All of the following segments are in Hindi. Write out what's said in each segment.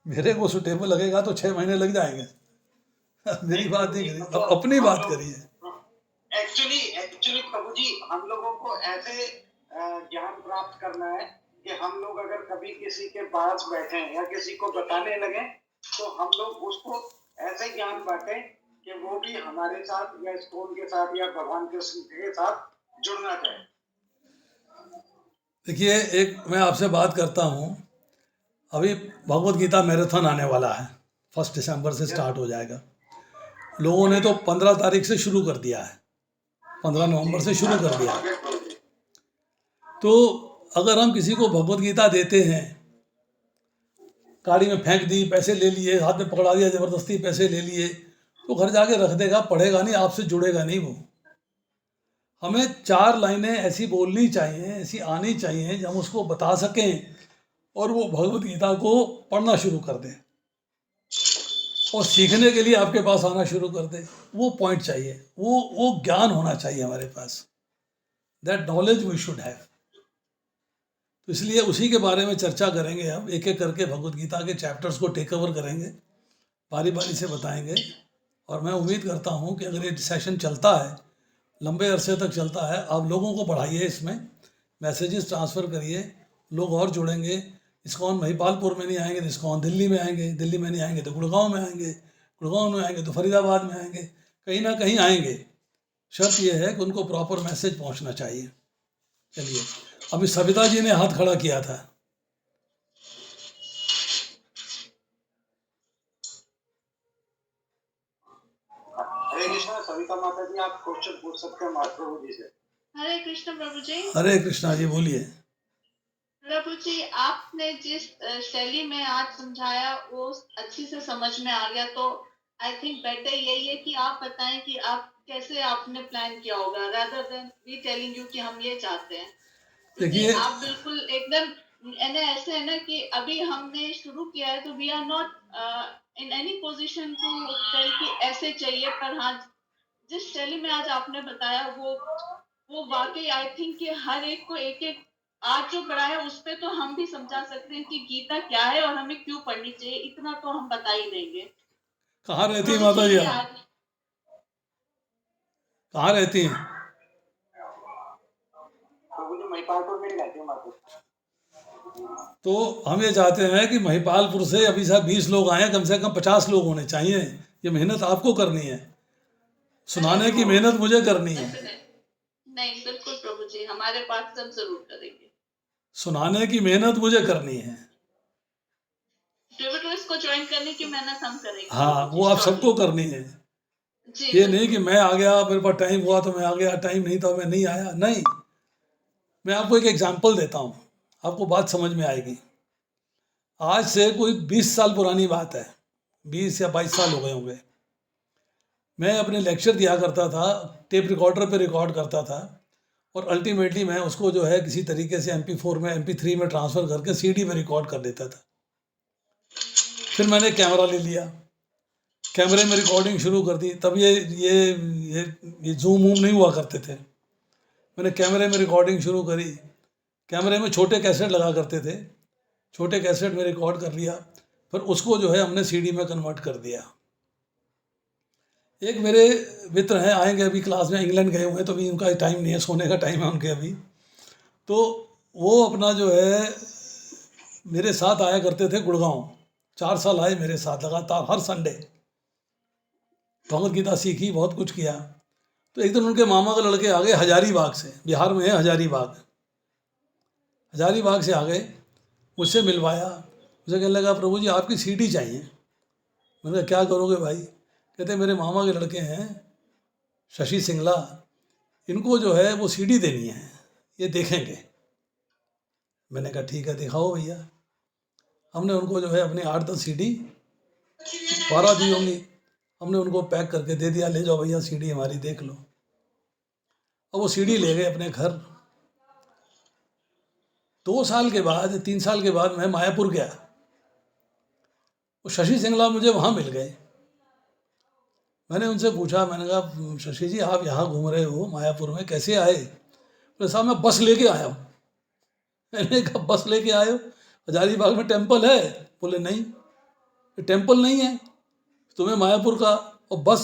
मेरे को सुटेबल लगेगा तो 6 महीने लग जाएंगे। मेरी बात नहीं करी, तो अपनी हम बात लोग करिए। एक्चुअली एक्चुअली प्रभु जी, हम लोगों को ऐसे ज्ञान प्राप्त करना है कि हम लोग अगर कभी किसी के पास बैठे या किसी को बताने लगे तो हम लोग उसको ऐसे ज्ञान बांटें कि वो भी हमारे साथ या स्कूल के साथ या भगवान कृष्ण के साथ जुड़ना चाहे। देखिए, एक मैं आपसे बात करता हूँ। अभी भगवत गीता मैराथन आने वाला है, 1 दिसंबर से स्टार्ट हो जाएगा। लोगों ने तो 15 तारीख से शुरू कर दिया है, 15 नवंबर से शुरू कर दिया है। तो अगर हम किसी को भगवत गीता देते हैं, गाड़ी में फेंक दी, पैसे ले लिए, हाथ में पकड़ा दिया ज़बरदस्ती, पैसे ले लिए, तो घर जाके रख देगा, पढ़ेगा नहीं, आपसे जुड़ेगा नहीं वो। हमें 4 लाइनें ऐसी बोलनी चाहिए, ऐसी आनी चाहिए जब हम उसको बता सकें और वो भगवत गीता को पढ़ना शुरू कर दे और सीखने के लिए आपके पास आना शुरू कर दे। वो पॉइंट चाहिए, वो ज्ञान होना चाहिए हमारे पास। That knowledge we should have. तो इसलिए उसी के बारे में चर्चा करेंगे हम, एक एक करके भगवत गीता के चैप्टर्स को टेक ओवर करेंगे, बारी बारी से बताएंगे। और मैं उम्मीद करता हूँ कि अगर ये सेशन चलता है, लंबे अरसे तक चलता है, आप लोगों को बढ़ाइए, इसमें मैसेजेस ट्रांसफ़र करिए, लोग और जुड़ेंगे। इस्कॉन महिपालपुर में नहीं आएंगे तो इस्कॉन दिल्ली में आएंगे, दिल्ली में नहीं आएंगे तो गुड़गांव में आएंगे, गुड़गांव में आएंगे तो फरीदाबाद में आएंगे, कहीं ना कहीं आएंगे। शर्त यह है कि उनको प्रॉपर मैसेज पहुंचना चाहिए। चलिए, अभी सविता जी ने हाथ खड़ा किया था। हरे कृष्णा। सविता माता जी, आप क्वेश्चन पूछ सकते हैं महाप्रभु जी से। हरे कृष्ण प्रभु जी। हरे कृष्णा जी, बोलिए। प्रभु जी, आपने जिस शैली में आज समझाया वो अच्छी से समझ में आ गया। तो आई थिंक बेटर यही है कि आप बताएं कि आप कैसे आपने प्लान किया होगा, rather than we telling you कि हम ये चाहते हैं। देखिए, आप बिल्कुल एकदम ऐसे है ना कि अभी हमने शुरू किया है तो we are not in any position to tell कि ऐसे चाहिए, पर हाँ, जिस शैली में आज आपने बताया वो वाकई आई थिंक कि हर एक को एक एक आज जो पढ़ा है उस पे तो हम भी समझा सकते हैं कि गीता क्या है और हमें क्यों पढ़नी चाहिए। इतना तो हम बता ही देंगे। कहाँ रहती तो है माता जी इसीलिए आप? आज कहाँ रहती हैं? प्रभु जी, महिपालपुर में ही रहती है माता। तो हम ये चाहते हैं कि महिपालपुर से अभी साहब 20 लोग आए हैं, कम से कम 50 लोग होने चाहिए। ये मेहनत आपको करनी है, सुनाने की मेहनत मुझे करनी है। नहीं, बिल्कुल प्रभु जी, हमारे पास सब जरूर करेंगे। सुनाने की मेहनत मुझे करनी है। डिवोटीज को ज्वाइन करने की मेहनत हम करेंगे। हाँ, वो आप सबको करनी है। ये नहीं कि मैं आ गया, मेरे पास टाइम हुआ तो मैं आ गया, टाइम नहीं था मैं नहीं आया। नहीं, मैं आपको एक एग्जाम्पल देता हूँ, आपको बात समझ में आएगी। आज से कोई 20 साल पुरानी बात है, 20 या 22 साल हो गए होंगे। मैं अपने लेक्चर दिया करता था, टेप रिकॉर्डर पे रिकॉर्ड करता था और अल्टीमेटली मैं उसको जो है किसी तरीके से MP4 में MP3 में ट्रांसफ़र करके CD में रिकॉर्ड कर देता था। फिर मैंने कैमरा ले लिया, कैमरे में रिकॉर्डिंग शुरू कर दी। तब ये जूम वूम नहीं हुआ करते थे। मैंने कैमरे में रिकॉर्डिंग शुरू करी, कैमरे में छोटे कैसेट लगा करते थे, छोटे कैसेट में रिकॉर्ड कर लिया, फिर उसको जो है हमने CD में कन्वर्ट कर दिया। एक मेरे मित्र हैं, आएंगे अभी, क्लास में इंग्लैंड गए हुए हैं, तो अभी उनका टाइम नहीं है, सोने का टाइम है उनके अभी। तो वो अपना जो है मेरे साथ आया करते थे गुड़गांव, 4 साल आए मेरे साथ लगातार, हर संडे भगवत गीता सीखी, बहुत कुछ किया। तो एक दिन उनके मामा के लड़के आ गए हजारीबाग से, बिहार में है हजारीबाग, हजारीबाग से आ गए, मुझसे मिलवाया। मुझे कहने लगा, प्रभु जी आपकी CD चाहिए। मैंने कहा क्या करोगे भाई? कहते मेरे मामा के लड़के हैं शशि सिंगला, इनको जो है वो CD देनी है, ये देखेंगे। मैंने कहा ठीक है, दिखाओ भैया। हमने उनको जो है अपनी 8-10 CD, 12 दी होंगी, हमने उनको पैक करके दे दिया, ले जाओ भैया CD हमारी देख लो। अब वो CD ले गए अपने घर। 2 साल के बाद, 3 साल के बाद मैं मायापुर गया, वो शशि सिंगला मुझे वहाँ मिल गए। मैंने उनसे पूछा, मैंने कहा शशि जी आप यहाँ घूम रहे हो मायापुर में, कैसे आए? बोले साहब मैं बस लेके आया हूँ। मैंने कहा बस लेके आए हो? हजारीबाग में टेम्पल है? बोले नहीं। ये टेम्पल नहीं है तुम्हें मायापुर का, और बस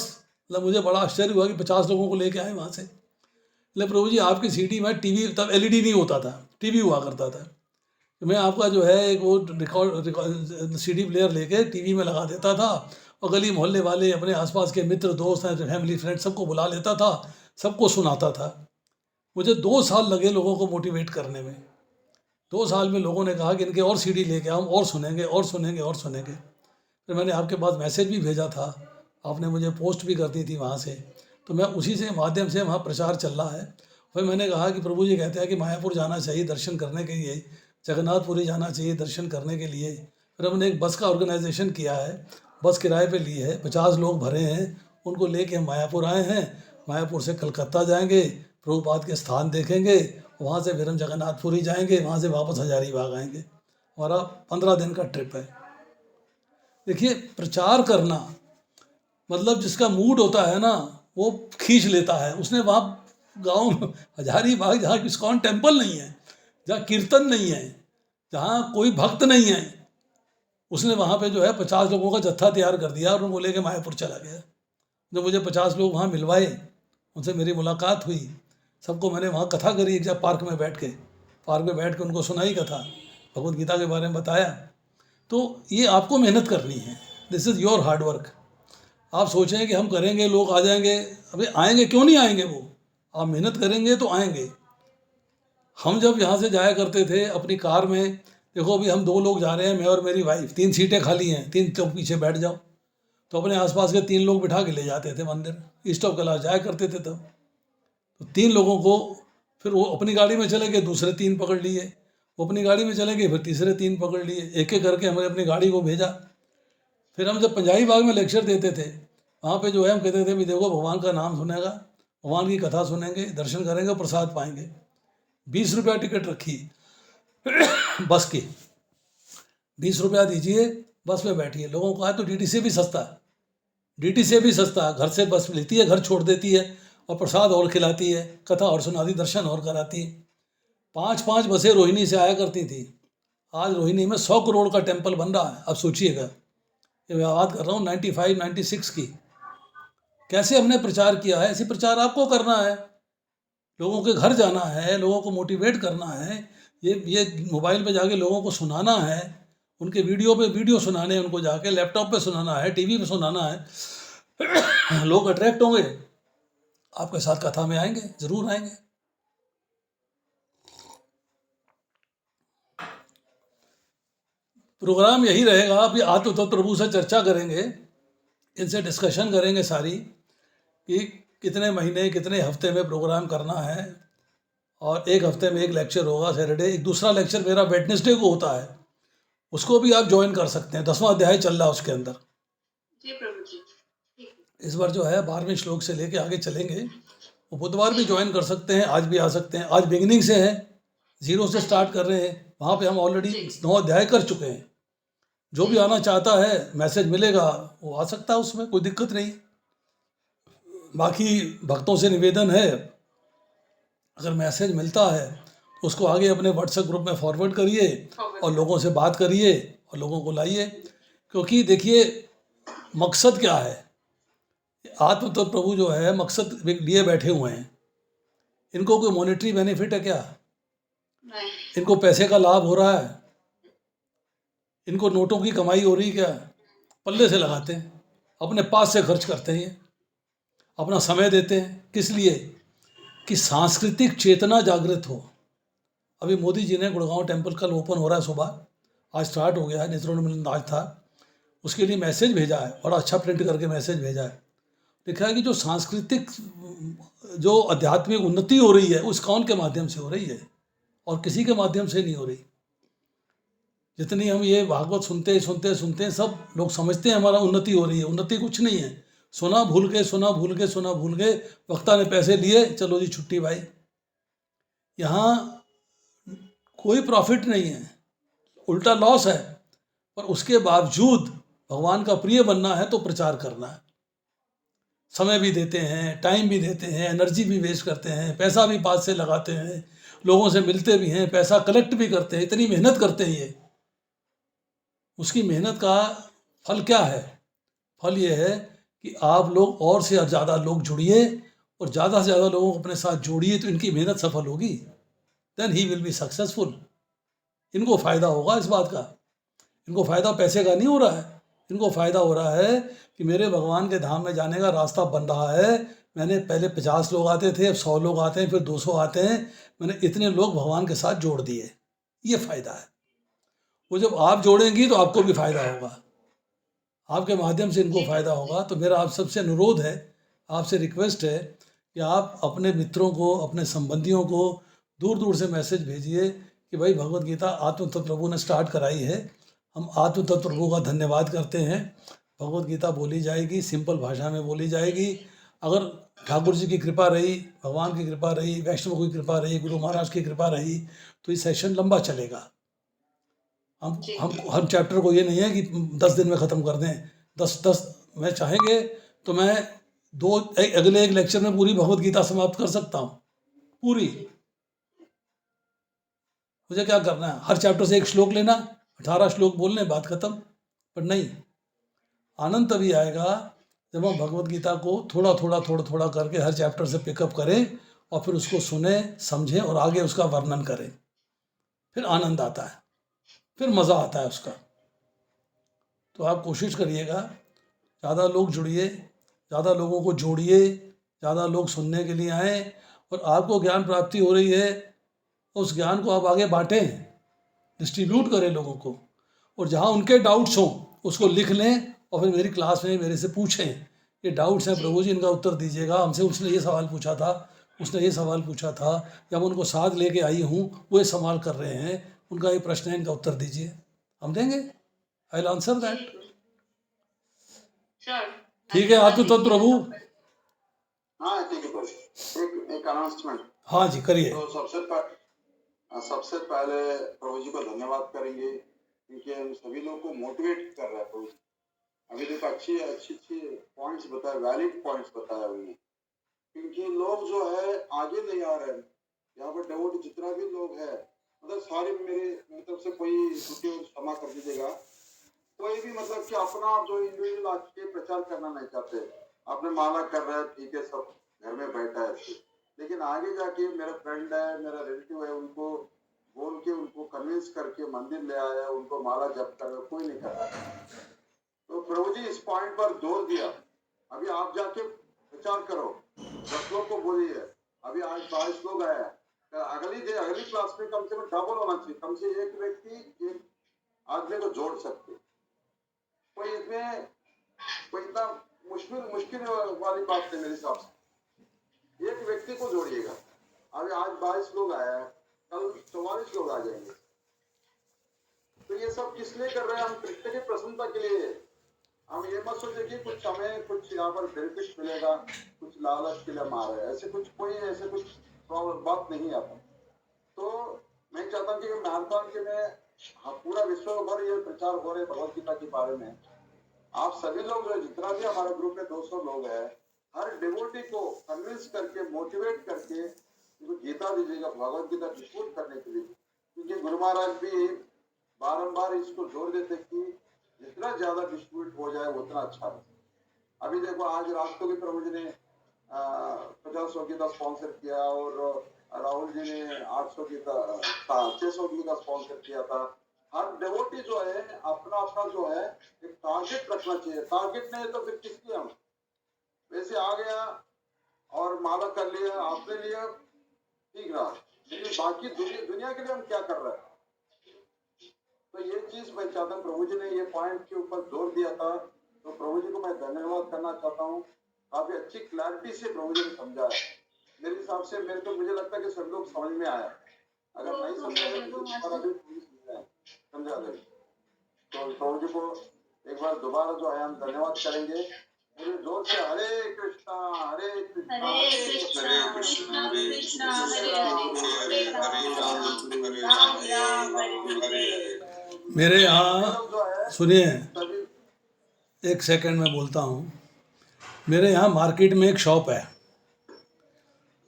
मतलब मुझे बड़ा आश्चर्य हुआ कि 50 लोगों को लेके आए वहाँ से। बोले प्रभु जी आपकी सिटी में टीवी, तब एलईडी नहीं होता था, टीवी हुआ करता था, तो मैं आपका जो है एक वो रिकॉर्ड सीडी प्लेयर लेके टीवी में लगा देता था, और गली मोहल्ले वाले अपने आसपास के मित्र दोस्त हैं, फैमिली फ्रेंड सबको बुला लेता था, सबको सुनाता था। मुझे 2 साल लगे लोगों को मोटिवेट करने में। 2 साल में लोगों ने कहा कि इनके और सीडी लेके आओ, और सुनेंगे और सुनेंगे और सुनेंगे। फिर मैंने आपके पास मैसेज भी भेजा था, आपने मुझे पोस्ट भी कर दी थी वहाँ से, तो मैं उसी से माध्यम से वहाँ प्रचार चल रहा है। फिर मैंने कहा कि प्रभु जी कहते हैं कि मायापुर जाना चाहिए दर्शन करने के लिए, जगन्नाथपुरी जाना चाहिए दर्शन करने के लिए। फिर हमने एक बस का ऑर्गेनाइजेशन किया है, बस किराए पे ली है, 50 लोग भरे हैं, उनको लेके हम मायापुर आए हैं। मायापुर से कलकत्ता जाएंगे, प्रभुपाद के स्थान देखेंगे, वहाँ से फिर हम जगन्नाथपुरी जाएंगे, वहाँ से वापस हजारीबाग आएंगे। हमारा 15 दिन का ट्रिप है। देखिए प्रचार करना मतलब जिसका मूड होता है ना वो खींच लेता है। उसने वहाँ गाँव में हजारीबाग, जहाँ इस्कॉन टेम्पल नहीं है, जहाँ कीर्तन नहीं है, जहाँ कोई भक्त नहीं है, उसने वहाँ पे जो है 50 लोगों का जत्था तैयार कर दिया और उनको लेके मायापुर चला गया। जब मुझे 50 लोग वहाँ मिलवाए, उनसे मेरी मुलाकात हुई, सबको मैंने वहाँ कथा करी एक जगह पार्क में बैठ के उनको सुनाई कथा, भगवद गीता के बारे में बताया। तो ये आपको मेहनत करनी है, this is your hard work. आप सोचें कि हम करेंगे लोग आ जाएंगे, अभी आएंगे क्यों नहीं आएंगे? वो आप मेहनत करेंगे तो आएंगे। हम जब यहाँ से जाया करते थे अपनी कार में, देखो अभी हम 2 लोग जा रहे हैं, मैं और मेरी वाइफ, 3 सीटें खाली हैं, 3 लोग पीछे बैठ जाओ, तो अपने आसपास के 3 लोग बिठा के ले जाते थे मंदिर, ईस्ट ऑफ कैलाश जाया करते थे तब। तो 3 लोगों को फिर वो अपनी गाड़ी में चले गए, दूसरे 3 पकड़ लिए, वो अपनी गाड़ी में चले गए, फिर तीसरे 3 पकड़ लिए, एक एक करके हमने अपनी गाड़ी को भेजा। फिर हम जब पंजाबी बाग में लेक्चर देते थे, वहाँ पे जो है हम कहते थे भी देखो भगवान का नाम सुनेगा, भगवान की कथा सुनेंगे, दर्शन करेंगे, प्रसाद पाएंगे। 20 रुपया टिकट रखी बस की, 20 रुपया दीजिए, बस में बैठिए। लोगों को आए तो डीटी से भी सस्ता है, डीटी से भी सस्ता है, घर से बस लेती है, घर छोड़ देती है, और प्रसाद और खिलाती है, कथा और सुनाती, दर्शन और कराती है। 5-5 बसें रोहिणी से आया करती थी। आज रोहिणी में 100 करोड़ का टेम्पल बन रहा है। अब सोचिएगा, ये मैं बात कर रहा हूँ 95-96 की। कैसे हमने प्रचार किया है, ऐसे प्रचार आपको करना है, लोगों के घर जाना है, लोगों को मोटिवेट करना है, ये मोबाइल पे जाके लोगों को सुनाना है, उनके वीडियो पे वीडियो सुनाने हैं, उनको जाके लैपटॉप पे सुनाना है, टीवी पे सुनाना है। लोग अट्रैक्ट होंगे, आपके साथ कथा में आएंगे, जरूर आएंगे। प्रोग्राम यही रहेगा, अभी आत्म तत्व प्रभु से चर्चा करेंगे, इनसे डिस्कशन करेंगे सारी कि कितने महीने कितने हफ्ते में प्रोग्राम करना है। और एक हफ्ते में एक लेक्चर होगा सैटरडे, एक दूसरा लेक्चर मेरा वेडनेसडे को होता है, उसको भी आप ज्वाइन कर सकते हैं। 10वां अध्याय चल रहा है उसके अंदर। जी प्रभु जी, ठीक है। इस बार जो है 12वें श्लोक से लेके आगे चलेंगे। वो बुधवार भी ज्वाइन कर सकते हैं, आज भी आ सकते हैं। आज बिगिनिंग से है, 0 से स्टार्ट कर रहे हैं, वहाँ पे हम ऑलरेडी 9 अध्याय कर चुके हैं। जो भी आना चाहता है मैसेज मिलेगा, वो आ सकता है, उसमें कोई दिक्कत नहीं। बाकी भक्तों से निवेदन है, अगर मैसेज मिलता है तो उसको आगे अपने व्हाट्सएप ग्रुप में फॉरवर्ड करिए और लोगों से बात करिए और लोगों को लाइए। क्योंकि देखिए मकसद क्या है, आत्म तत्व प्रभु जो है मकसद लिए बैठे हुए हैं। इनको कोई मॉनेटरी बेनिफिट है क्या? नहीं, इनको पैसे का लाभ हो रहा है? इनको नोटों की कमाई हो रही क्या? पल्ले से लगाते हैं, अपने पास से खर्च करते हैं, अपना समय देते हैं। किस लिए? कि सांस्कृतिक चेतना जागृत हो। अभी मोदी जी ने गुड़गांव टेम्पल कल ओपन हो रहा है सुबह, आज स्टार्ट हो गया है, नेत्रोन्मीलन आज था, उसके लिए मैसेज भेजा है, बड़ा अच्छा प्रिंट करके मैसेज भेजा है। लिखा है कि जो सांस्कृतिक जो आध्यात्मिक उन्नति हो रही है उस कौन के माध्यम से हो रही है, और किसी के माध्यम से नहीं हो रही। जितनी हम ये भागवत सुनते हैं, सब लोग समझते हैं हमारा उन्नति हो रही है। उन्नति कुछ नहीं है, सुना भूल के वक्ता ने पैसे लिए, चलो जी छुट्टी भाई। यहाँ कोई प्रॉफिट नहीं है, उल्टा लॉस है। पर उसके बावजूद भगवान का प्रिय बनना है तो प्रचार करना है। समय भी देते हैं, टाइम भी देते हैं, एनर्जी भी वेस्ट करते हैं, पैसा भी पास से लगाते हैं, लोगों से मिलते भी हैं, पैसा कलेक्ट भी करते हैं, इतनी मेहनत करते हैं ये। उसकी मेहनत का फल क्या है? फल ये है कि आप लोग और से ज़्यादा लोग जुड़िए और ज़्यादा से ज़्यादा लोगों को अपने साथ जोड़िए तो इनकी मेहनत सफल होगी। Then he will be successful. इनको फ़ायदा होगा इस बात का। इनको फ़ायदा पैसे का नहीं हो रहा है, इनको फ़ायदा हो रहा है कि मेरे भगवान के धाम में जाने का रास्ता बन रहा है। मैंने पहले 50 लोग आते थे, अब 100 लोग आते हैं, फिर 200 आते हैं। मैंने इतने लोग भगवान के साथ जोड़ दिए, ये फ़ायदा है। वो जब आप जोड़ेंगी तो आपको भी फ़ायदा होगा, आपके माध्यम से इनको जी फ़ायदा प्रभु जी। होगा। तो मेरा आप सबसे अनुरोध है, आपसे रिक्वेस्ट है कि आप अपने मित्रों को, अपने संबंधियों को दूर दूर से मैसेज भेजिए कि भाई भगवत गीता आत्म तत्व प्रभु ने स्टार्ट कराई है। हम आत्म तत्व प्रभु का धन्यवाद करते हैं। भगवत गीता बोली जाएगी, सिंपल भाषा में बोली जाएगी। अगर ठाकुर जी की कृपा रही, भगवान की कृपा रही, वैष्णव की कृपा रही, गुरु महाराज की कृपा रही तो ये सेशन लंबा चलेगा। जी हम चैप्टर को ये नहीं है कि 10 दिन में ख़त्म कर दें। 10 मैं चाहेंगे तो मैं अगले एक लेक्चर में पूरी भगवत गीता समाप्त कर सकता हूँ, पूरी। मुझे क्या करना है, हर चैप्टर से एक श्लोक लेना, 18 श्लोक बोलने, बात खत्म। पर नहीं, आनंद तभी आएगा जब हम भगवत गीता को थोड़ा थोड़ा करके हर चैप्टर से पिकअप करें और फिर उसको सुने, समझें और आगे उसका वर्णन करें। फिर आनंद आता है, फिर मज़ा आता है उसका। तो आप कोशिश करिएगा, ज़्यादा लोग जुड़िए, ज़्यादा लोगों को जोड़िए, ज़्यादा लोग सुनने के लिए आएँ और आपको ज्ञान प्राप्ति हो रही है उस ज्ञान को आप आगे बांटें, डिस्ट्रीब्यूट करें लोगों को। और जहाँ उनके डाउट्स हों उसको लिख लें और फिर मेरी क्लास में मेरे से पूछें, ये डाउट्स हैं प्रभु जी, इनका उत्तर दीजिएगा। हमसे उसने ये सवाल पूछा था, उसने ये सवाल पूछा था, जब उनको साथ लेके आई हूँ वो ये सवाल कर रहे हैं, उनका ये प्रश्न है, इनका उत्तर दीजिए, हम देंगे। आई विल आंसर जी दैट। श्योर। ठीक है आत्म तत्व प्रभु। हाँ ठीक है प्रभु। एक अनाउंसमेंट। हाँ जी करिए। तो सबसे पहले प्रभु जी को धन्यवाद करेंगे क्योंकि हम सभी लोग को मोटिवेट कर रहा है प्रभु जी। अभी देखो अच्छी पॉइंट्स बताए, वैलिड पॉइंट्स बताया उन्होंने। क्योंकि लोग जो है आगे नहीं आ रहे हैं। यहाँ पर डेवोट जितना भी लोग है, मतलब सारे मेरी तरफ से कोई त्रुटि क्षमा कर दीजिएगा। कोई भी मतलब कि अपना जो इंडिविजुअल आके प्रचार करना नहीं चाहते, अपने माला कर रहे हैं, ठीक है, सब घर में बैठा है। लेकिन आगे जाके मेरा फ्रेंड है, मेरा रिलेटिव है, उनको बोल के उनको कन्विंस करके मंदिर ले आया, उनको माला जप कर रहे, कोई नहीं कर रहा। तो प्रभु जी इस पॉइंट पर जोर दिया, अभी आप जाके प्रचार करो, 10 लोग को बोलिए। अभी आज 22 लोग आए, अगली क्लास में कम से कम डबल होना चाहिए, कम से एक व्यक्ति एक आदमी को जोड़ सकते। कोई इसमें कोई इतना मुश्किल वाली बात नहीं मेरे हिसाब से। एक व्यक्ति को जोड़िएगा। अभी आज 22 लोग आए हैं, कल 44 लोग आ जाएंगे। तो ये सब किस लिए कर रहे हैं? हम कृष्ण की प्रसन्नता के लिए। हम ये मत सोचे कि कुछ हमें कुछ यहाँ पर बेनिफिट मिलेगा, कुछ लालच के लिए मार रहे हैं, ऐसे कुछ बात नहीं आता। तो मैं चाहता हूँ कि मैराथन के में पूरा विश्व भर ये प्रचार हो रहे भगवत गीता के बारे में। आप सभी लोग जो जितना भी हमारे ग्रुप में 200 लोग हैं, हर डिवोटी को कन्विंस करके, मोटिवेट करके उनको गीता दीजिएगा, भगवत गीता डिस्ट्रीब्यूट करने के लिए। क्योंकि गुरु महाराज भी बारंबार इसको जोर देते कि जितना ज्यादा डिस्ट्रीब्यूट हो जाए उतना अच्छा है। अभी देखो आज रात को भी प्रभु जी ने 50 गीता स्पॉन्सर किया और राहुल जी ने 800 गीता 600 गीता स्पॉन्सर किया था। हर डिवोटी जो है अपना जो है एक टारगेट रखना चाहिए। टारगेट नहीं तो फिर किस लिए हम वैसे आ गया और माला कर लिया, आपने लिया, ठीक रहा, लेकिन बाकी दुनिया के लिए हम क्या कर रहे हैं? तो ये चीज मैं चाहता हूँ, प्रभु जी ने ये पॉइंट के ऊपर जोर दिया था, तो प्रभु जी को मैं धन्यवाद करना चाहता हूँ। काफी अच्छी क्लैरिटी से प्रभु जी ने समझाया। मेरे हिसाब से मुझे लगता है कि सब लोग समझ में आया। अगर नहीं समझा दें तो प्रभु जी को एक बार दोबारा जो है हम धन्यवाद करेंगे पूरे जोर से। हरे कृष्णा हरे कृष्णा हरे कृष्णा हरे राम हरे। मेरे यहाँ सुनिए, एक सेकंड में बोलता हूँ। मेरे यहाँ मार्केट में एक शॉप है,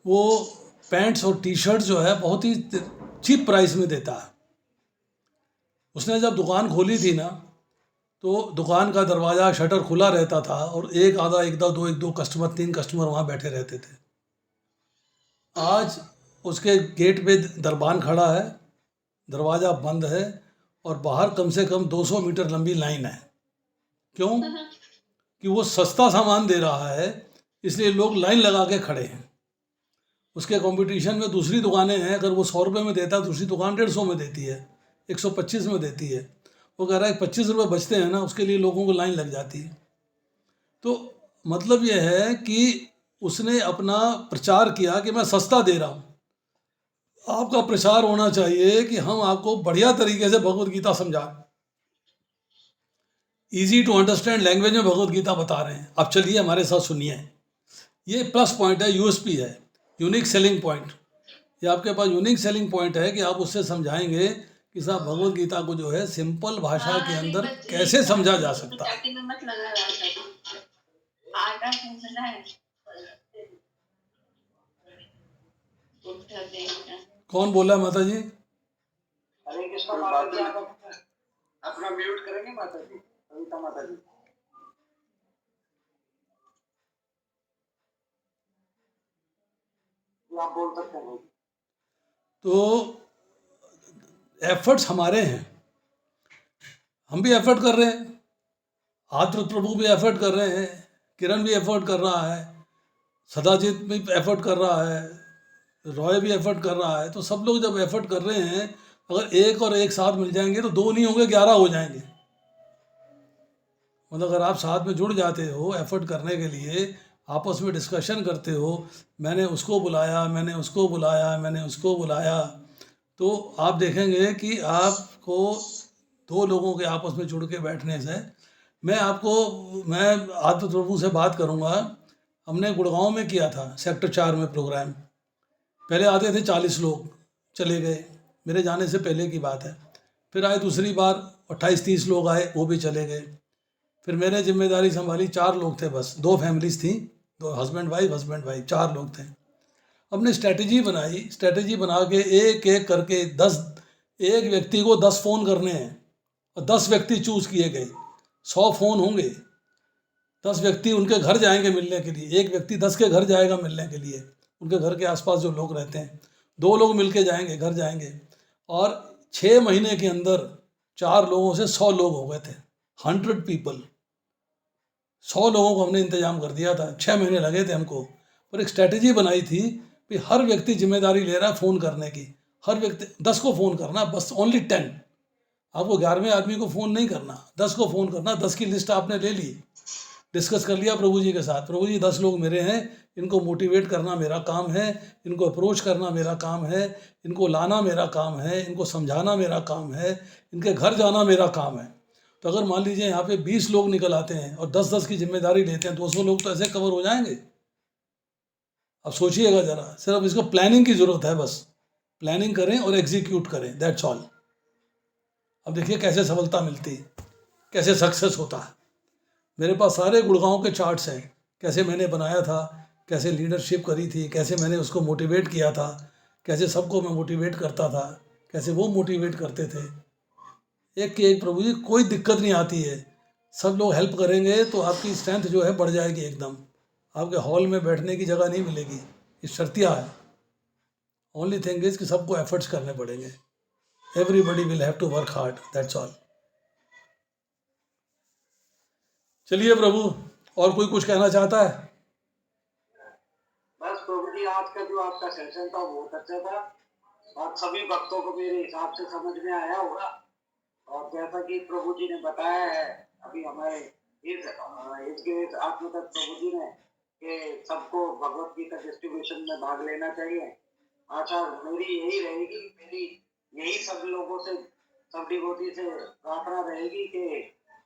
वो पैंट्स और टी शर्ट जो है बहुत ही चीप प्राइस में देता है। उसने जब दुकान खोली थी ना, तो दुकान का दरवाज़ा शटर खुला रहता था और एक आधा एक दो कस्टमर 3 कस्टमर वहाँ बैठे रहते थे। आज उसके गेट पे दरबान खड़ा है, दरवाज़ा बंद है और बाहर कम से कम 200 मीटर लंबी लाइन है। क्यों? कि वो सस्ता सामान दे रहा है, इसलिए लोग लाइन लगा के खड़े हैं। उसके कंपटीशन में दूसरी दुकानें हैं, अगर वो 100 रुपये में देता है दूसरी दुकान 150 में देती है, 125 में देती है। वो कह रहा है 25 रुपये बचते हैं ना, उसके लिए लोगों को लाइन लग जाती है। तो मतलब ये है कि उसने अपना प्रचार किया कि मैं सस्ता दे रहा हूँ। आपका प्रचार होना चाहिए कि हम आपको बढ़िया तरीके से भगवत गीता समझाएं, इजी टू अंडरस्टैंड लैंग्वेज में भगवत गीता बता रहे हैं। आप चलिए हमारे साथ सुनिए। ये प्लस पॉइंट है, यूएसपी है, यूनिक सेलिंग पॉइंट। ये आपके पास यूनिक सेलिंग पॉइंट है कि आप उससे समझाएंगे कि साहब भगवत गीता को जो है सिंपल भाषा के अंदर कैसे समझा जा सकता है। कौन बोला माता जी? हरे कृष्ण माता जी, आप अपना म्यूट करेंगे माता जी, कविता माता जी। आप बोल सकते हैं। तो एफर्ट्स हमारे हैं, हम भी एफर्ट कर रहे हैं, आद्र प्रभु भी एफर्ट कर रहे हैं, किरण भी एफर्ट कर रहा है, सदाजीत भी एफर्ट कर रहा है, रॉय भी एफर्ट कर रहा है। तो सब लोग जब एफर्ट कर रहे हैं, अगर एक और एक साथ मिल जाएंगे तो 2 नहीं होंगे 11 हो जाएंगे। मतलब अगर आप साथ में जुड़ जाते हो एफर्ट करने के लिए, आपस में डिस्कशन करते हो, मैंने उसको बुलाया, मैंने उसको बुलाया, मैंने उसको बुलाया, तो आप देखेंगे कि आपको 2 लोगों के आपस में जुड़ के बैठने से मैं आदित्य प्रभु से बात करूँगा। हमने गुड़गांव में किया था सेक्टर 4 में प्रोग्राम। पहले आते थे 40 लोग, चले गए, मेरे जाने से पहले की बात है। फिर आए दूसरी बार 28-30 लोग आए, वो भी चले गए। फिर मैंने जिम्मेदारी संभाली, 4 लोग थे बस, 2 फैमिलीज थी, 2 हस्बैंड वाइफ 4 लोग थे। हमने स्ट्रैटेजी बनाई, स्ट्रैटेजी बना के एक एक करके एक व्यक्ति को 10 फ़ोन करने हैं और 10 व्यक्ति चूज़ किए गए। 100 फ़ोन होंगे, 10 व्यक्ति उनके घर जाएंगे मिलने के लिए, एक व्यक्ति 10 के घर जाएगा मिलने के लिए, उनके घर के आसपास जो लोग रहते हैं, 2 लोग मिलके जाएंगे, घर जाएंगे। और 6 महीने के अंदर 4 लोगों से 100 लोग हो गए थे, 100 पीपल। 100 लोगों को हमने इंतजाम कर दिया था, 6 महीने लगे थे हमको। और एक स्ट्रैटेजी बनाई थी कि हर व्यक्ति जिम्मेदारी ले रहा है फ़ोन करने की, हर व्यक्ति 10 को फ़ोन करना, बस ओनली 10। आपको 11वें आदमी को फ़ोन नहीं करना, 10 को फ़ोन करना। 10 की लिस्ट आपने ले ली, डिस्कस कर लिया प्रभु जी के साथ, प्रभु जी 10 लोग मेरे हैं, इनको मोटिवेट करना मेरा काम है, इनको अप्रोच करना मेरा काम है, इनको लाना मेरा काम है, इनको समझाना मेरा काम है, इनके घर जाना मेरा काम है। तो अगर मान लीजिए यहाँ पे 20 लोग निकल आते हैं और 10-10 की जिम्मेदारी लेते हैं, 200 लोग तो ऐसे कवर हो जाएंगे। अब सोचिएगा ज़रा, सिर्फ इसको प्लानिंग की ज़रूरत है, बस प्लानिंग करें और एग्जीक्यूट करें, दैट्स ऑल। अब देखिए कैसे सफलता मिलती, कैसे सक्सेस होता है। मेरे पास सारे गुड़गांव के चार्ट्स हैं, कैसे मैंने बनाया था, कैसे लीडरशिप करी थी, कैसे मैंने उसको मोटिवेट किया था, कैसे सबको मैं मोटिवेट करता था, कैसे वो मोटिवेट करते थे। एक के एक प्रभु जी, कोई दिक्कत नहीं आती है, सब लोग हेल्प करेंगे तो आपकी स्ट्रेंथ जो है बढ़ जाएगी एकदम। आपके हॉल में बैठने की जगह नहीं मिलेगी, ये शर्तिया है। ओनली थिंग इज कि सबको एफर्ट्स करने पड़ेंगे। Everybody will have to work hard, that's all. चलिए प्रभु, और कोई कुछ कहना चाहता है? बस प्रभु जी, आज का जो आपका सेशन था बहुत अच्छा था और सभी भक्तों को मेरे हिसाब से समझ में आया होगा। और जैसा कि प्रभु जी ने बताया है अभी हमारे इस आत्मतत्व प्रभु जी ने कि सबको भगवत गीता डिस्ट्रीब्यूशन में भाग लेना चाहिए। आशा मेरी यही रहेगी, मेरी यही सब लोगों से, सब डिवोटी से प्रार्थना रहेगी कि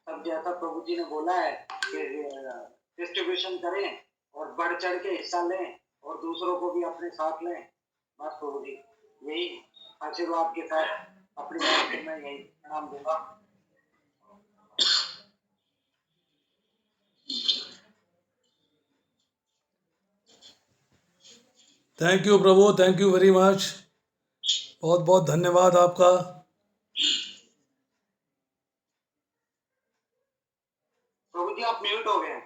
सब जैसा प्रभु जी ने बोला है कि डिस्ट्रीब्यूशन करें और बढ़ चढ़ के हिस्सा लें और दूसरों को भी अपने साथ लें। बस प्रभु जी, यही आशीर्वाद के साथ अपनी बात को मैं यही प्रणाम दूंगा। Thank you Prabhu, thank you very much, बहुत बहुत धन्यवाद आपका। प्रभु जी आप म्यूट हो गए हैं।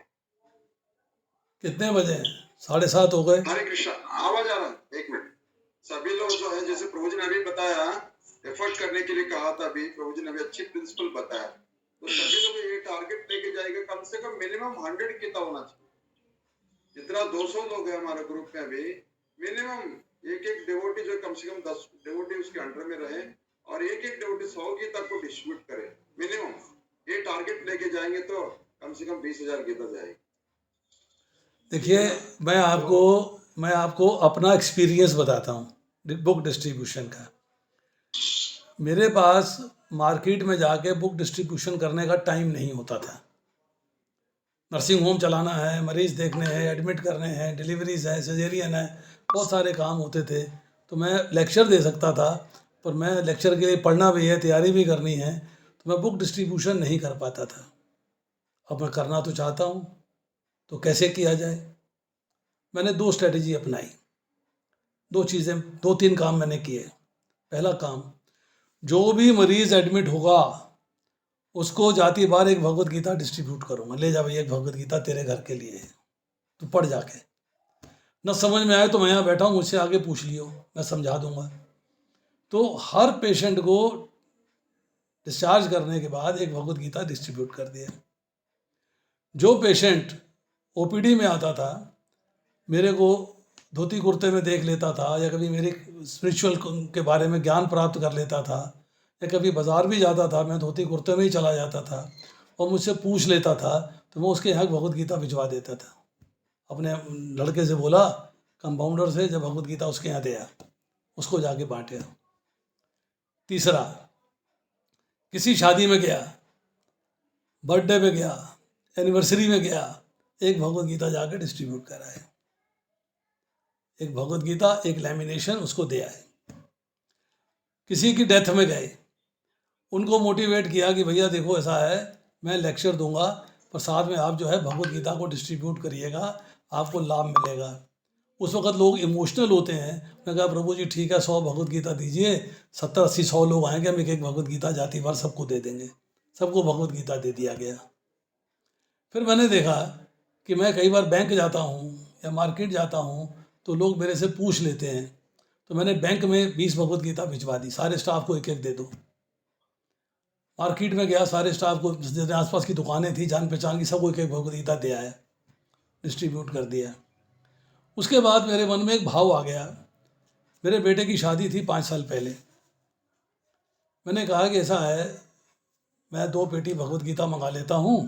कितने बजे हैं? 7:30 हो गए। हरे कृष्णा, आवाज आ रहा है? एक मिनट। सभी लोग जो है, जैसे प्रभु जी ने अभी बताया, एफर्ट करने के लिए कहा था, अभी प्रभु जी ने अभी अच्छी प्रिंसिपल बताया, तो सभी लोग ये टारगेट लेके जाएगा, कम से कम मिनिमम 100 गीता होना चाहिए। जितना 200 लोग है हमारे ग्रुप में अभी, मिनिमम एक एक डिवोटी जो कम से कम 10 डिवोटी उसके अंडर में रहे और एक एक डिवोटी 100 गीता को डिस्ट्रीब्यूट करे मिनिमम। ये टारगेट लेके जाएंगे तो कम से कम 20,000 गीता जाएगी। देखिए, मैं आपको अपना एक्सपीरियंस बताता हूँ बुक डिस्ट्रीब्यूशन का। मेरे पास मार्केट में जाके बुक डिस्ट्रीब्यूशन करने का टाइम नहीं होता था। नर्सिंग होम चलाना है, मरीज देखने हैं, एडमिट करने हैं, डिलीवरीज है, सर्जरियन है, बहुत सारे काम होते थे। तो मैं लेक्चर दे सकता था, पर मैं लेक्चर के लिए पढ़ना भी है, तैयारी भी करनी है, तो मैं बुक डिस्ट्रीब्यूशन नहीं कर पाता था। अब मैं करना तो चाहता हूँ, तो कैसे किया जाए? मैंने 2 स्ट्रेटजी अपनाई। 2-3 काम मैंने किए। पहला काम, जो भी मरीज़ एडमिट होगा उसको जाती बार एक भगवत गीता डिस्ट्रीब्यूट करूँगा। ले जा भाई, एक भगवत गीता तेरे घर के लिए है, तो पढ़ जाके। न समझ में आए तो मैं यहाँ बैठा हूँ, मुझसे आगे पूछ लियो, मैं समझा दूँगा। तो हर पेशेंट को डिस्चार्ज करने के बाद एक भगवत गीता डिस्ट्रीब्यूट कर दिया। जो पेशेंट ओपीडी में आता था, मेरे को धोती कुर्ते में देख लेता था, या कभी मेरे स्पिरिचुअल के बारे में ज्ञान प्राप्त कर लेता था, या कभी बाज़ार भी जाता था, मैं धोती कुर्ते में ही चला जाता था और मुझसे पूछ लेता था, तो मैं उसके यहाँ भगवत गीता भिजवा देता था। अपने लड़के से बोला, कंपाउंडर से, जब भगवत गीता उसके यहाँ दिया, उसको जाके बांटे। तीसरा, किसी शादी में गया, बर्थडे पे गया, एनिवर्सरी में गया, एक भगवत गीता जाकर डिस्ट्रीब्यूट कराए। एक भगवत गीता, एक लैमिनेशन उसको दे आए। किसी की डेथ में गए, उनको मोटिवेट किया कि भैया देखो ऐसा है, मैं लेक्चर दूंगा, पर साथ में आप जो है भगवत गीता को डिस्ट्रीब्यूट करिएगा, आपको लाभ मिलेगा। उस वक्त लोग इमोशनल होते हैं। मैं कहा प्रभु जी ठीक है, 100 भगवत गीता दीजिए, 70-80-100 लोग आएंगे, हम एक भगवत गीता जाती बार सबको दे देंगे। सबको भगवत गीता दे दिया गया। फिर मैंने देखा कि मैं कई बार बैंक जाता हूँ या मार्केट जाता हूँ, तो लोग मेरे से पूछ लेते हैं, तो मैंने बैंक में 20 भगवत गीता भिजवा दी, सारे स्टाफ को एक एक दे दो। मार्केट में गया, सारे स्टाफ को, जितने आसपास की दुकानें थी जान पहचान की, सबको एक एक भगवत गीता दे आया, डिस्ट्रीब्यूट कर दिया। उसके बाद मेरे मन में एक भाव आ गया। मेरे बेटे की शादी थी 5 साल पहले। मैंने कहा कि ऐसा है, मैं 2 पेटी भगवत गीता मंगा लेता हूँ,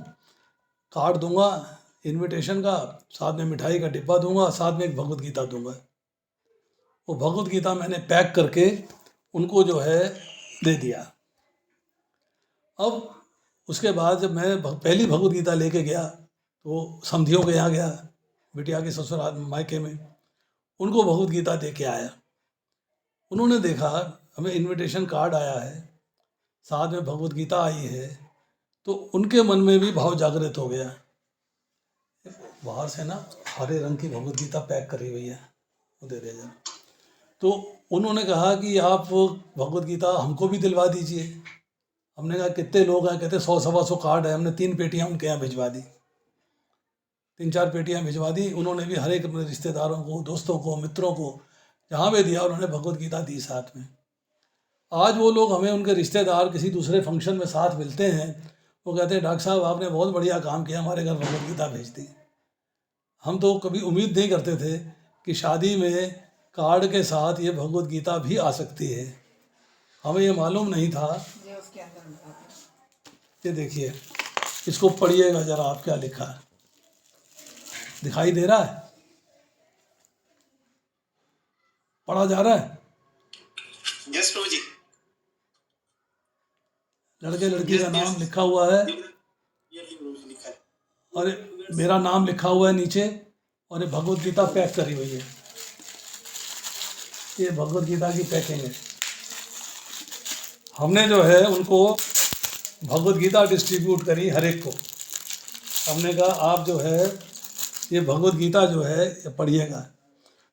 कार्ड दूंगा इनविटेशन का, साथ में मिठाई का डिब्बा दूंगा, साथ में एक भगवत गीता दूंगा। वो भगवत गीता मैंने पैक करके उनको जो है दे दिया। अब उसके बाद जब मैं पहली भगवत गीता लेके गया, तो समधियों के यहाँ गया, बिटिया के ससुराल मायके में, उनको भगवत गीता दे के आया। उन्होंने देखा हमें इनविटेशन कार्ड आया है, साथ में भगवत गीता आई है, तो उनके मन में भी भाव जागृत हो गया। बाहर से ना हरे रंग की भगवत गीता पैक करी हुई है, वो दे दे जरा। तो उन्होंने कहा कि आप भगवत गीता हमको भी दिलवा दीजिए। हमने कहा कितने लोग हैं? कहते 100-125 कार्ड है। हमने 3 पेटियां उनके यहाँ भिजवा दी, 3-4 पेटियां भिजवा दी। उन्होंने भी हर एक अपने रिश्तेदारों को, दोस्तों को, मित्रों को, जहाँ भी दिया उन्होंने भगवत गीता दी साथ में। आज वो लोग हमें, उनके रिश्तेदार किसी दूसरे फंक्शन में साथ मिलते हैं, वो कहते हैं डॉक्टर साहब आपने बहुत बढ़िया काम किया, हमारे घर भगवत गीता भेज दी। हम तो कभी उम्मीद नहीं करते थे कि शादी में कार्ड के साथ ये भगवत गीता भी आ सकती है। हमें ये मालूम नहीं था। ये देखिए, इसको पढ़िएगा जरा, आप क्या लिखा है, दिखाई दे रहा है? पढ़ा जा रहा है? यस प्रभु जी। लड़के लड़की का नाम लिखा हुआ है, और मेरा नाम लिखा हुआ है नीचे, और ये भगवत गीता पैक करी हुई है। ये भगवत गीता की पैकिंग है। हमने जो है उनको भगवत गीता डिस्ट्रीब्यूट करी हर एक को। हमने कहा आप जो है ये भगवत गीता जो है ये पढ़िएगा।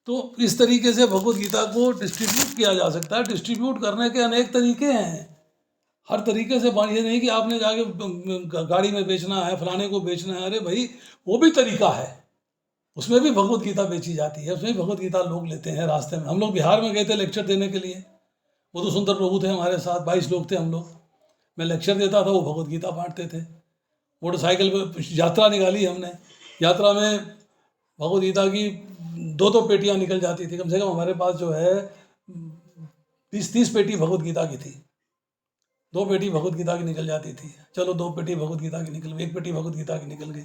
तो इस तरीके से भगवत गीता को डिस्ट्रीब्यूट किया जा सकता है। डिस्ट्रीब्यूट करने के अनेक तरीके हैं। हर तरीके से बांट, ये नहीं कि आपने जाके गाड़ी में बेचना है, फलाने को बेचना है। अरे भाई वो भी तरीका है, उसमें भी भगवत गीता बेची जाती है, उसमें भी भगवत गीता लोग लेते हैं रास्ते में। हम लोग बिहार में गए थे लेक्चर देने के लिए, वो तो सुंदर प्रभु थे हमारे साथ, 22 लोग थे हम लोग। मैं लेक्चर देता था, वो भगवत गीता बांटते थे। मोटरसाइकिल पे यात्रा निकाली हमने, यात्रा में भगवत गीता की 2-2 पेटियाँ निकल जाती थी कम से कम। हमारे पास जो है 20-30 पेटी भगवत गीता की थी। 2 पेटी भगवत गीता की निकल जाती थी, चलो 2 पेटी भगवत गीता की निकल गई, 1 पेटी भगवत गीता की निकल गई।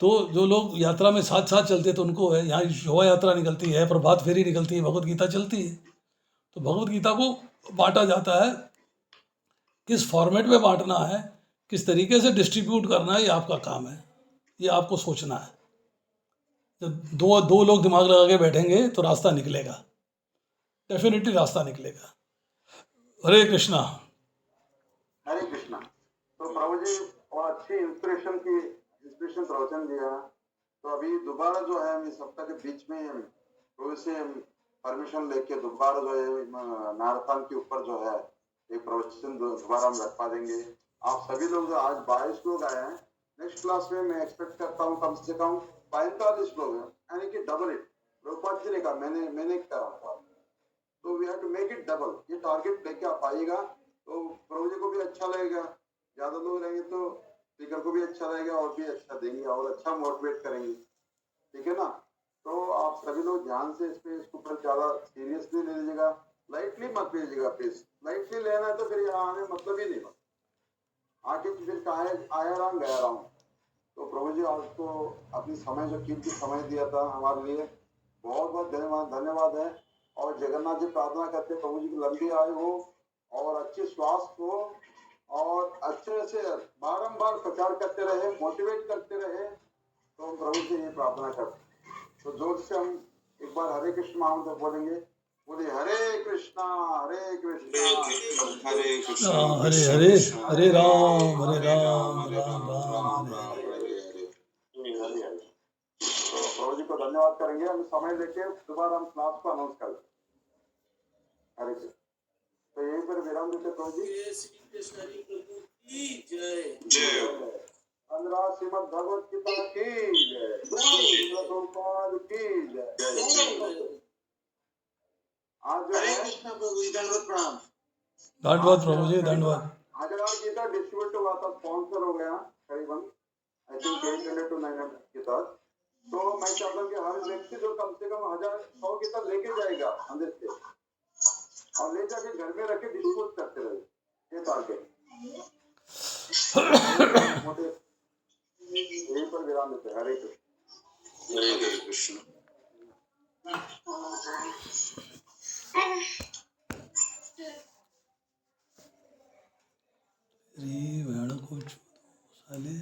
तो जो लोग यात्रा में साथ साथ चलते थे उनको है, यहाँ शोभा यात्रा निकलती है, प्रभात फेरी निकलती है, भगवत गीता चलती है। तो भगवत गीता को बांटा जाता है, किस फॉर्मेट में बांटना है, किस तरीके से डिस्ट्रीब्यूट करना है, ये आपका काम है, ये आपको सोचना है। जब दो लोग दिमाग लगा के बैठेंगे तो रास्ता निकलेगा, डेफिनेटली रास्ता निकलेगा। हरे कृष्णा। हरे कृष्णा। तो प्रभु जी और अच्छी इंस्पिरेशन प्रवचन दिया। तो अभी दोबारा जो है हम इस सप्ताह के बीच में प्रभु से परमिशन लेके दोबारा जो है नारथान के ऊपर जो है एक प्रवचन दोबारा हम रखवा देंगे। आप सभी लोग जो आज 22 लोग आए हैं, नेक्स्ट क्लास में मैं एक्सपेक्ट करता हूँ कम से कम 45 लोग हैं, यानी कि डबल इट। प्रभुपाद जी ने कहा, मैंने कहा था, तो we have to make it double. ये टारगेट लेके आप आइएगा तो प्रभु जी को भी अच्छा लगेगा, ज्यादा लोग रहेंगे तो स्पीकर को भी अच्छा लगेगा और भी अच्छा देंगे और अच्छा मोटिवेट करेंगे, ठीक है ना। तो आप सभी लोग ध्यान से इसके ऊपर ज्यादा सीरियसली ले लीजिएगा, लाइटली मत लीजिएगा प्लीज। लाइटली लेना है तो फिर यहाँ आने मतलब ही नहीं बना, आके फिर आया रहा गया रहा हूँ। तो प्रभु जी आपको अपनी समय जो कीमती समय दिया था हमारे लिए बहुत बहुत धन्यवाद है। और जगन्नाथ जी प्रार्थना करते प्रभु जी की लंबी आयु हो और अच्छे स्वास्थ्य हो और अच्छे से बारंबार प्रचार करते रहे, मोटिवेट करते रहे। तो हम प्रभु से ये प्रार्थना करते। तो जोर से हम एक बार हरे कृष्ण महामंत्र बोलेंगे। बोले हरे कृष्णा हरे कृष्णा हरे हरे, हरे राम राम राम हरे। हरे। तो प्रभु जी को धन्यवाद करेंगे। हम समय लेके दोबारा हम क्लास को अनाउंस करें। हरे कृष्ण। तो यहीं पर विराम देते प्रभु जी। 15 श्रीमद् भगवत गीता की जय, प्रभुपाद की जय। आज जो है दंडवत प्रभु जी, दंडवत। हजार गीता डिस्ट्रीब्यूट हुआ था, स्पॉन्सर हो गया करीबन आई थिंक 800 to 900 गीता। तो मैं चाहता हूँ कि हर व्यक्ति जो कम से कम 100 गीता लेके जाएगा अंदर से और ले जाके घर में रखे डिस्ट्रीब्यूट करते रहे। ये टारगेट मोटे यही पर विराम देते। हरे कृष्ण। हरे कृष्ण। भेड़ को साले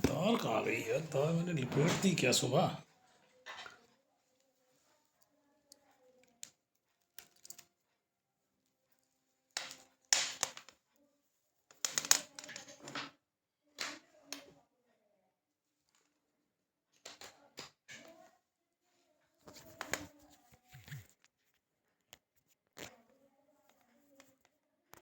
तार कहाँ गई है? तार मैंने लपेट दी क्या सुबह?